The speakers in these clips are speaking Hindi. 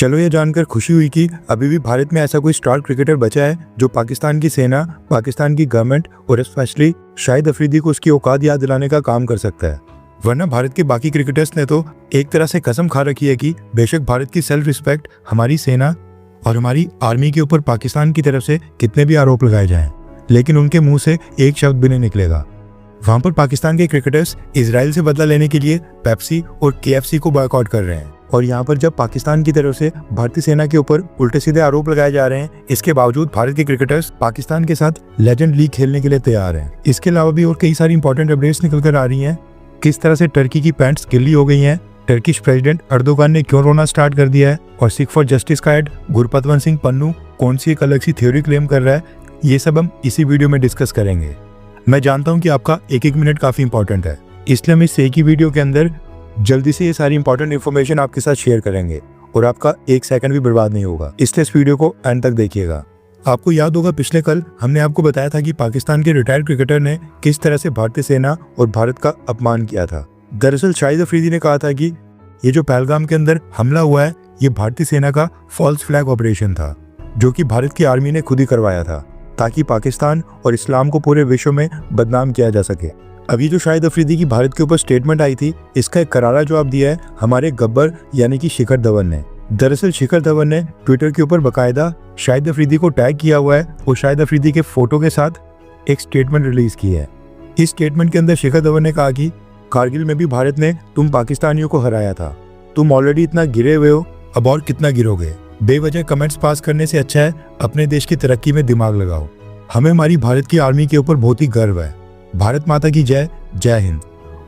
चलो ये जानकर खुशी हुई कि अभी भी भारत में ऐसा कोई स्टार क्रिकेटर बचा है जो पाकिस्तान की सेना, पाकिस्तान की गवर्नमेंट और स्पेशली शाहिद अफरीदी को उसकी औकात याद दिलाने का काम कर सकता है। वरना भारत के बाकी क्रिकेटर्स ने तो एक तरह से कसम खा रखी है कि बेशक भारत की सेल्फ रिस्पेक्ट, हमारी सेना और हमारी आर्मी के ऊपर पाकिस्तान की तरफ से कितने भी आरोप लगाए जाएं, लेकिन उनके मुंह से एक शब्द भी नहीं निकलेगा। वहां पर पाकिस्तान के क्रिकेटर्स इजराइल से बदला लेने के लिए पेप्सी और KFC को बॉयकॉट कर रहे हैं। और यहाँ पर जब पाकिस्तान की तरफ से भारतीय सेना के ऊपर उल्टे सीधे आरोप लगाए जा रहे हैं, इसके बावजूद भारत के क्रिकेटर्स पाकिस्तान के साथ लेजेंड लीग खेलने के लिए तैयार हैं। इसके अलावा भी और कई सारी इंपॉर्टेंट अपडेट्स निकल कर आ रही हैं। किस तरह से टर्की की पैंट्स गिल्ली हो गई हैं, टर्किश प्रेसिडेंट अर्दोगान ने क्यों रोना स्टार्ट कर दिया है, और सिख फॉर जस्टिस का हेड गुरपतवंत सिंह पन्नू कौन सी एक अलग सी थ्योरी क्लेम कर रहा है, ये सब हम इसी वीडियो में डिस्कस करेंगे। मैं जानता हूँ कि आपका एक एक मिनट काफी इंपॉर्टेंट है, इसलिए हम इस एक ही वीडियो के अंदर जल्दी से ये सारी इंपॉर्टेंट इन्फॉर्मेशन आपके साथ शेयर करेंगे और आपका एक सेकंड भी बर्बाद नहीं होगा, इसलिए इस वीडियो को एंड तक देखिएगा। आपको याद होगा पिछले कल हमने आपको बताया था कि पाकिस्तान के रिटायर्ड क्रिकेटर ने किस तरह से भारतीय सेना और भारत का अपमान किया था। दरअसल शाहिद अफरीदी ने कहा था कि ये जो पहलगाम के अंदर हमला हुआ है, ये भारतीय सेना का फॉल्स फ्लैग ऑपरेशन था, जो कि भारत की आर्मी ने खुद ही करवाया था ताकि पाकिस्तान और इस्लाम को पूरे विश्व में बदनाम किया जा सके। अभी जो शाहिद अफरीदी की भारत के ऊपर स्टेटमेंट आई थी, इसका एक करारा जवाब दिया है हमारे गब्बर यानी कि शिखर धवन ने। दरअसल शिखर धवन ने ट्विटर के ऊपर बकायदा शाहिद अफरीदी को टैग किया हुआ है और शाहिद अफरीदी के फोटो के साथ एक स्टेटमेंट रिलीज की है। इस स्टेटमेंट के अंदर शिखर धवन ने कहा कि कारगिल में भी भारत ने तुम पाकिस्तानियों को हराया था, तुम ऑलरेडी इतना गिरे हुए हो, अब और कितना गिरोगे। बेवजह कमेंट्स पास करने से अच्छा है अपने देश की तरक्की में दिमाग लगाओ। हमें हमारी भारत की आर्मी के ऊपर बहुत ही गर्व है। भारत माता की जय, जय हिंद।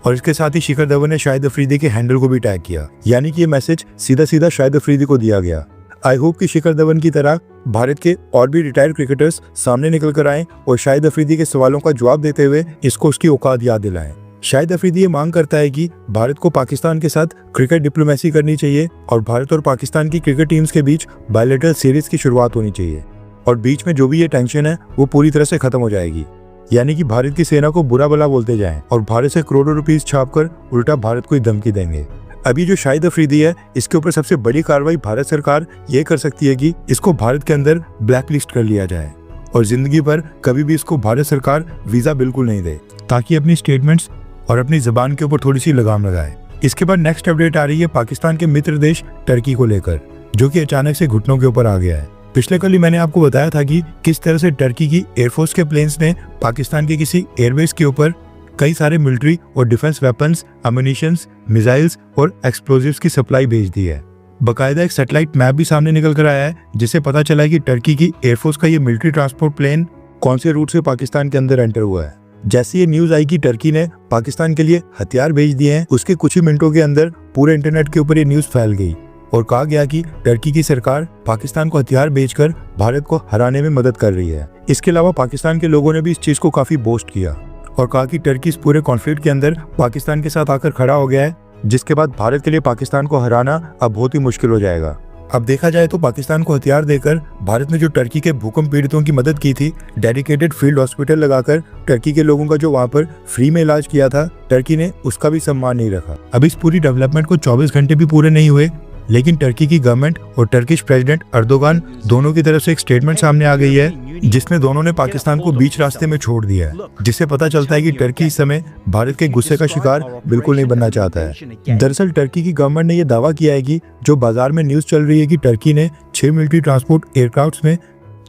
और इसके साथ ही शिखर धवन ने शाहिद अफरीदी के हैंडल को भी टैग किया, यानी कि ये मैसेज सीधा सीधा शाहिद अफरीदी को दिया गया। आई होप कि शिखर धवन की तरह भारत के और भी रिटायर्ड क्रिकेटर्स सामने निकल कर आए और शाहिद अफरीदी के सवालों का जवाब देते हुए इसको उसकी औकात याद दिलाएं। शाहिद अफरीदी ये मांग करता है कि भारत को पाकिस्तान के साथ क्रिकेट डिप्लोमेसी करनी चाहिए और भारत और पाकिस्तान की क्रिकेट टीम्स के बीच बायलैटरल सीरीज की शुरुआत होनी चाहिए और बीच में जो भी ये टेंशन है वो पूरी तरह से खत्म हो जाएगी। यानी कि भारत की सेना को बुरा भला बोलते जाएं और भारत से करोड़ों रुपीस छापकर उल्टा भारत को ही धमकी देंगे। अभी जो शाहिद अफरीदी है, इसके ऊपर सबसे बड़ी कार्रवाई भारत सरकार ये कर सकती है कि इसको भारत के अंदर ब्लैक लिस्ट कर लिया जाए और जिंदगी भर कभी भी इसको भारत सरकार वीजा बिल्कुल नहीं दे, ताकि अपनी स्टेटमेंट्स और अपनी जबान के ऊपर थोड़ी सी लगाम लगाए। इसके बाद नेक्स्ट अपडेट आ रही है पाकिस्तान के मित्र देश टर्की को लेकर, जो कि अचानक से घुटनों के ऊपर आ गया है। पिछले कल ही मैंने आपको बताया था कि किस तरह से टर्की की एयरफोर्स के प्लेन्स ने पाकिस्तान के किसी एयरबेस के ऊपर कई सारे मिलिट्री और डिफेंस वेपन्स, अम्युनिशंस, मिसाइल्स और एक्सप्लोजिव्स की सप्लाई भेज दी है। बकायदा एक सैटेलाइट मैप भी सामने निकल कर आया है, जिससे पता चला है कि टर्की की एयरफोर्स का ये मिलिट्री ट्रांसपोर्ट प्लेन कौन से रूट से पाकिस्तान के अंदर एंटर हुआ है। जैसे ये न्यूज आई कि टर्की ने पाकिस्तान के लिए हथियार भेज दिए हैं, उसके कुछ ही मिनटों के अंदर पूरे इंटरनेट के ऊपर ये न्यूज फैल गई और कहा गया कि टर्की की सरकार पाकिस्तान को हथियार भेजकर भारत को हराने में मदद कर रही है। इसके अलावा पाकिस्तान के लोगों ने भी इस चीज को काफी बोस्ट किया और कहा कि टर्की इस पूरे कॉन्फ्लिक्ट के अंदर पाकिस्तान के साथ आकर खड़ा हो गया है, जिसके बाद भारत के लिए पाकिस्तान को हराना अब बहुत ही मुश्किल हो जाएगा। अब देखा जाए तो पाकिस्तान को हथियार देकर भारत ने जो टर्की के भूकंप पीड़ितों की मदद की थी, डेडिकेटेड फील्ड हॉस्पिटल लगाकर टर्की के लोगों का जो वहां पर फ्री में इलाज किया था, टर्की ने उसका भी सम्मान नहीं रखा। अब इस पूरी डेवलपमेंट को 24 घंटे भी पूरे नहीं हुए, लेकिन टर्की की गवर्नमेंट और टर्किश प्रेसिडेंट अर्दोगान दोनों की तरफ से एक स्टेटमेंट सामने आ गई है, जिसमें दोनों ने पाकिस्तान को बीच रास्ते में छोड़ दिया है, जिससे पता चलता है कि टर्की इस समय भारत के गुस्से का शिकार बिल्कुल नहीं बनना चाहता है। दरअसल टर्की की गवर्नमेंट ने यह दावा किया है कि जो बाजार में न्यूज चल रही है कि टर्की ने 6 मिलिट्री ट्रांसपोर्ट एयरक्राफ्ट में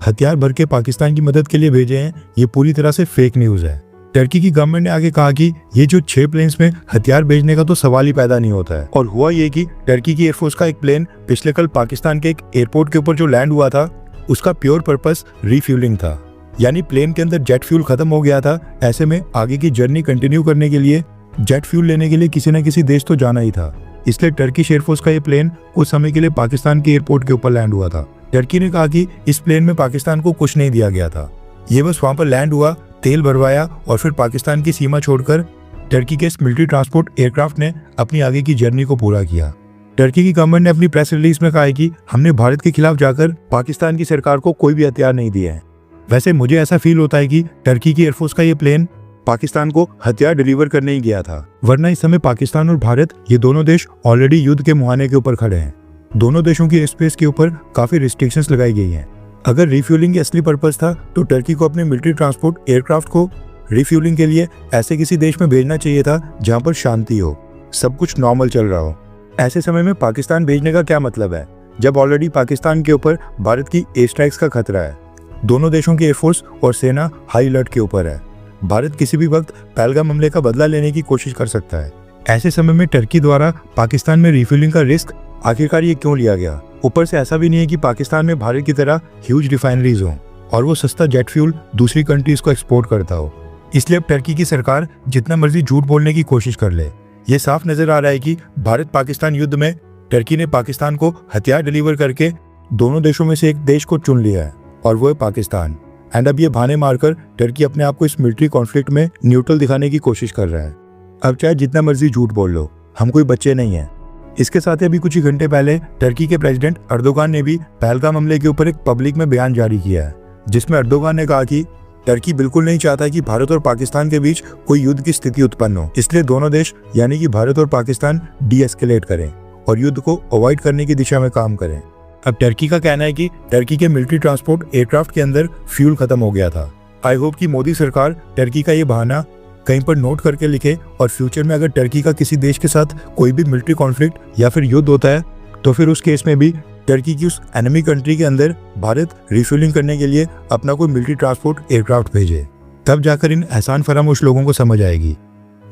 हथियार भर के पाकिस्तान की मदद के लिए भेजे हैं, ये पूरी तरह से फेक न्यूज है। टर्की की गवर्नमेंट ने आगे कहा कि ये जो 6 प्लेन्स में हथियार भेजने का तो सवाल ही पैदा नहीं होता है। और हुआ ये कि टर्की की एयरफोर्स का एक प्लेन पिछले कल पाकिस्तान के एक एयरपोर्ट के ऊपर जो लैंड हुआ था, उसका प्योर पर्पस रिफ्यूलिंग था, यानी प्लेन के अंदर जेट फ्यूल खत्म हो गया था। ऐसे में आगे की जर्नी कंटिन्यू करने के लिए जेट फ्यूल लेने के लिए किसी न किसी देश तो जाना ही था, इसलिए टर्किश एयरफोर्स का ये प्लेन कुछ समय के लिए पाकिस्तान के एयरपोर्ट के ऊपर लैंड हुआ था। टर्की ने कहा कि इस प्लेन में पाकिस्तान को कुछ नहीं दिया गया था, ये बस वहां पर लैंड हुआ, तेल भरवाया और फिर पाकिस्तान की सीमा छोड़कर टर्की के इस मिलिट्री ट्रांसपोर्ट एयरक्राफ्ट ने अपनी आगे की जर्नी को पूरा किया। टर्की की गवर्नमेंट ने अपनी प्रेस रिलीज में कहा है कि हमने भारत के खिलाफ जाकर पाकिस्तान की सरकार को कोई भी हथियार नहीं दिए हैं। वैसे मुझे ऐसा फील होता है कि टर्की की एयरफोर्स का ये प्लेन पाकिस्तान को हथियार डिलीवर करने ही गया था, वरना इस समय पाकिस्तान और भारत ये दोनों देश ऑलरेडी युद्ध के मुहाने के ऊपर खड़े हैं। दोनों देशों की एयर स्पेस के ऊपर काफी रिस्ट्रिक्शंस लगाई गई हैं। अगर रिफ्यूलिंग की असली पर्पस था तो टर्की को अपने मिलिट्री ट्रांसपोर्ट एयरक्राफ्ट को रिफ्यूलिंग के लिए ऐसे किसी देश में भेजना चाहिए था जहां पर शांति हो, सब कुछ नॉर्मल चल रहा हो। ऐसे समय में पाकिस्तान भेजने का क्या मतलब है, जब ऑलरेडी पाकिस्तान के ऊपर भारत की एयर स्ट्राइक्स का खतरा है। दोनों देशों की एयरफोर्स और सेना हाई अलर्ट के ऊपर है। भारत किसी भी वक्त पहलगाम हमले का बदला लेने की कोशिश कर सकता है। ऐसे समय में टर्की द्वारा पाकिस्तान में रिफ्यूलिंग का रिस्क आखिरकार ये क्यों लिया गया? ऊपर से ऐसा भी नहीं है कि पाकिस्तान में भारत की तरह ह्यूज रिफाइनरीज हो और वो सस्ता जेट फ्यूल दूसरी कंट्रीज को एक्सपोर्ट करता हो। इसलिए अब टर्की की सरकार जितना मर्जी झूठ बोलने की कोशिश कर ले, ये साफ नजर आ रहा है कि भारत पाकिस्तान युद्ध में टर्की ने पाकिस्तान को हथियार डिलीवर करके दोनों देशों में से एक देश को चुन लिया है और वो है पाकिस्तान। एंड अब ये बहाने मारकर टर्की अपने आप को इस मिलिट्री कॉन्फ्लिक्ट में न्यूट्रल दिखाने की कोशिश कर रहा है। अब चाहे जितना मर्जी झूठ बोल लो, हम कोई बच्चे नहीं हैं। इसके साथ ही अभी कुछ ही घंटे पहले टर्की के प्रेसिडेंट अर्दोगान ने भी पहलगाम हमले के ऊपर एक पब्लिक में बयान जारी किया है, जिसमें अर्दोगान ने कहा कि टर्की बिल्कुल नहीं चाहता कि भारत और पाकिस्तान के बीच कोई युद्ध की स्थिति उत्पन्न हो, इसलिए दोनों देश यानी कि भारत और पाकिस्तान डी-एस्केलेट करें और युद्ध को अवॉइड करने की दिशा में काम करें। अब टर्की का कहना है कि टर्की के मिलिट्री ट्रांसपोर्ट एयरक्राफ्ट के अंदर फ्यूल खत्म हो गया था। आई होप कि मोदी सरकार टर्की का ये बहाना कहीं पर नोट करके लिखे और फ्यूचर में अगर टर्की का किसी देश के साथ कोई भी मिलिट्री कॉन्फ्लिक्ट या फिर युद्ध होता है तो फिर उस केस में भी टर्की की उस एनिमी कंट्री के अंदर भारत रिफ्यूलिंग करने के लिए अपना कोई मिलिट्री ट्रांसपोर्ट एयरक्राफ्ट भेजे, तब जाकर इन एहसान फरामोश लोगों को समझ आएगी।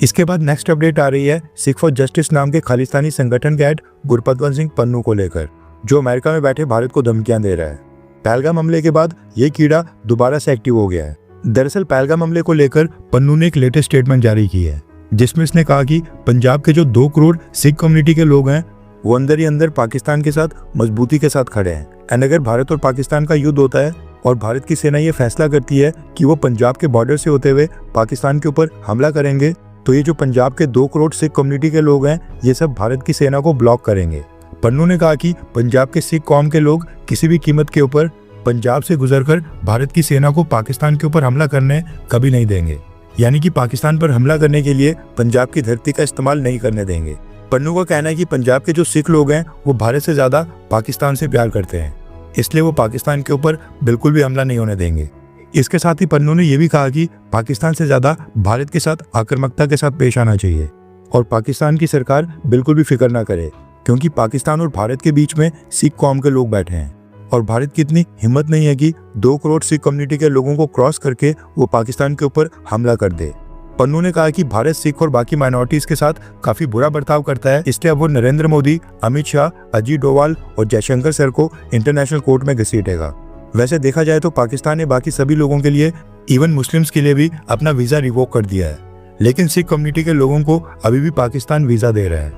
इसके बाद नेक्स्ट अपडेट आ रही है सिख फॉर जस्टिस नाम के खालिस्तानी संगठन के हेड गुरपतवंत सिंह पन्नू को लेकर, जो अमेरिका में बैठे भारत को धमकियां दे रहा है। पहलगाम हमले के बाद ये कीड़ा दोबारा से एक्टिव हो गया है। दरअसल पहलगाम हमले को लेकर पन्नू ने एक लेटेस्ट स्टेटमेंट जारी की है, जिसमें इसने कहा कि पंजाब के जो 2 करोड़ सिख कम्युनिटी के लोग हैं वो अंदर ही अंदर पाकिस्तान के साथ मजबूती के साथ खड़े हैं। एंड अगर भारत और पाकिस्तान का युद्ध होता है और भारत की सेना ये फैसला करती है कि वो पंजाब के बॉर्डर से होते हुए पाकिस्तान के ऊपर हमला करेंगे, तो ये जो पंजाब के 2 करोड़ सिख कम्युनिटी के लोग हैं ये सब भारत की सेना को ब्लॉक करेंगे। पन्नू ने कहा कि पंजाब के सिख कौम के लोग किसी भी कीमत के ऊपर पंजाब से गुजरकर भारत की सेना को पाकिस्तान के ऊपर हमला करने कभी नहीं देंगे, यानी कि पाकिस्तान पर हमला करने के लिए पंजाब की धरती का इस्तेमाल नहीं करने देंगे। पन्नू का कहना है कि पंजाब के जो सिख लोग हैं वो भारत से ज्यादा पाकिस्तान से प्यार करते हैं, इसलिए वो पाकिस्तान के ऊपर बिल्कुल भी हमला नहीं होने देंगे। इसके साथ ही पन्नू ने यह भी कहा कि पाकिस्तान से ज्यादा भारत के साथ आक्रामकता के साथ पेश आना चाहिए और पाकिस्तान की सरकार बिल्कुल भी फिक्र ना करे, क्योंकि पाकिस्तान और भारत के बीच में सिख कौम के लोग बैठे हैं और भारत की इतनी हिम्मत नहीं है कि 2 करोड़ सिख कम्युनिटी के लोगों को क्रॉस करके वो पाकिस्तान के ऊपर हमला कर दे। पन्नू ने कहा कि भारत सिख और बाकी माइनॉरिटीज के साथ काफी बुरा बर्ताव करता है, इसलिए अब वो नरेंद्र मोदी, अमित शाह, अजीत डोवाल और जयशंकर सर को इंटरनेशनल कोर्ट में घसीटेगा। वैसे देखा जाए तो पाकिस्तान ने बाकी सभी लोगों के लिए, इवन मुस्लिम्स के लिए भी अपना वीजा रिवोक कर दिया है, लेकिन सिख कम्युनिटी के लोगों को अभी भी पाकिस्तान वीजा दे रहा है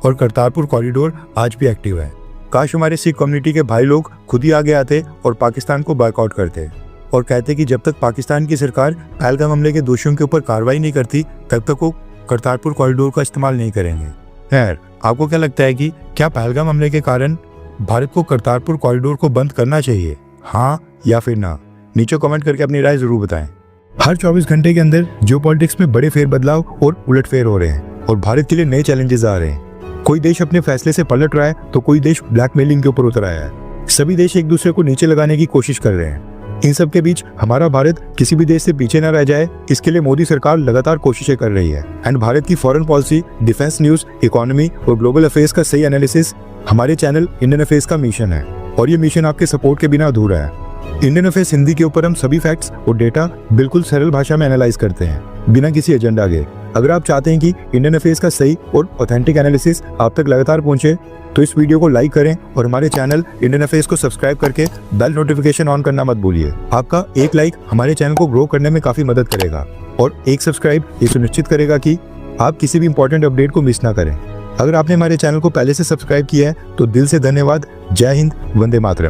और करतारपुर कॉरिडोर आज भी एक्टिव है। काश हमारे सिख कम्युनिटी के भाई लोग खुद ही आगे आते और पाकिस्तान को बॉयकॉट करते और कहते कि जब तक पाकिस्तान की सरकार पहलगाम हमले के दोषियों के ऊपर कार्रवाई नहीं करती तब तक वो करतारपुर कॉरिडोर का इस्तेमाल नहीं करेंगे। खैर, आपको क्या लगता है कि क्या पहलगाम हमले के कारण भारत को करतारपुर कॉरिडोर को बंद करना चाहिए, हाँ या फिर ना? नीचे कमेंट करके अपनी राय जरूर बताएं। हर 24 घंटे के अंदर जियोपॉलिटिक्स में बड़े फेरबदलाव और उलटफेर हो रहे हैं और भारत के लिए नए चैलेंजेस आ रहे हैं। कोई देश अपने फैसले से पलट रहा है तो कोई देश ब्लैकमेलिंग के ऊपर उतर आया है। सभी देश एक दूसरे को नीचे लगाने की कोशिश कर रहे हैं। इन सब के बीच हमारा भारत किसी भी देश से पीछे न रह जाए, इसके लिए मोदी सरकार लगातार कोशिशें कर रही है। एंड भारत की foreign policy, defence news, economy और ग्लोबल अफेयर्स का सही एनालिसिस हमारे चैनल इंडियन अफेयर्स का मिशन है और ये मिशन आपके सपोर्ट के बिना अधूरा है। इंडियन अफेयर्स हिंदी के ऊपर हम सभी फैक्ट्स और डेटा बिल्कुल सरल भाषा में एनालाइज करते हैं, बिना किसी एजेंडा के। अगर आप चाहते हैं कि इंडियन अफेयर्स का सही और ऑथेंटिक एनालिसिस आप तक लगातार पहुंचे, तो इस वीडियो को लाइक करें और हमारे चैनल इंडियन अफेयर्स को सब्सक्राइब करके बेल नोटिफिकेशन ऑन करना मत भूलिए। आपका एक लाइक हमारे चैनल को ग्रो करने में काफी मदद करेगा और एक सब्सक्राइब ये सुनिश्चित करेगा कि आप किसी भी इंपॉर्टेंट अपडेट को मिस ना करें। अगर आपने हमारे चैनल को पहले से सब्सक्राइब किया है तो दिल से धन्यवाद। जय हिंद, वंदे मातरम।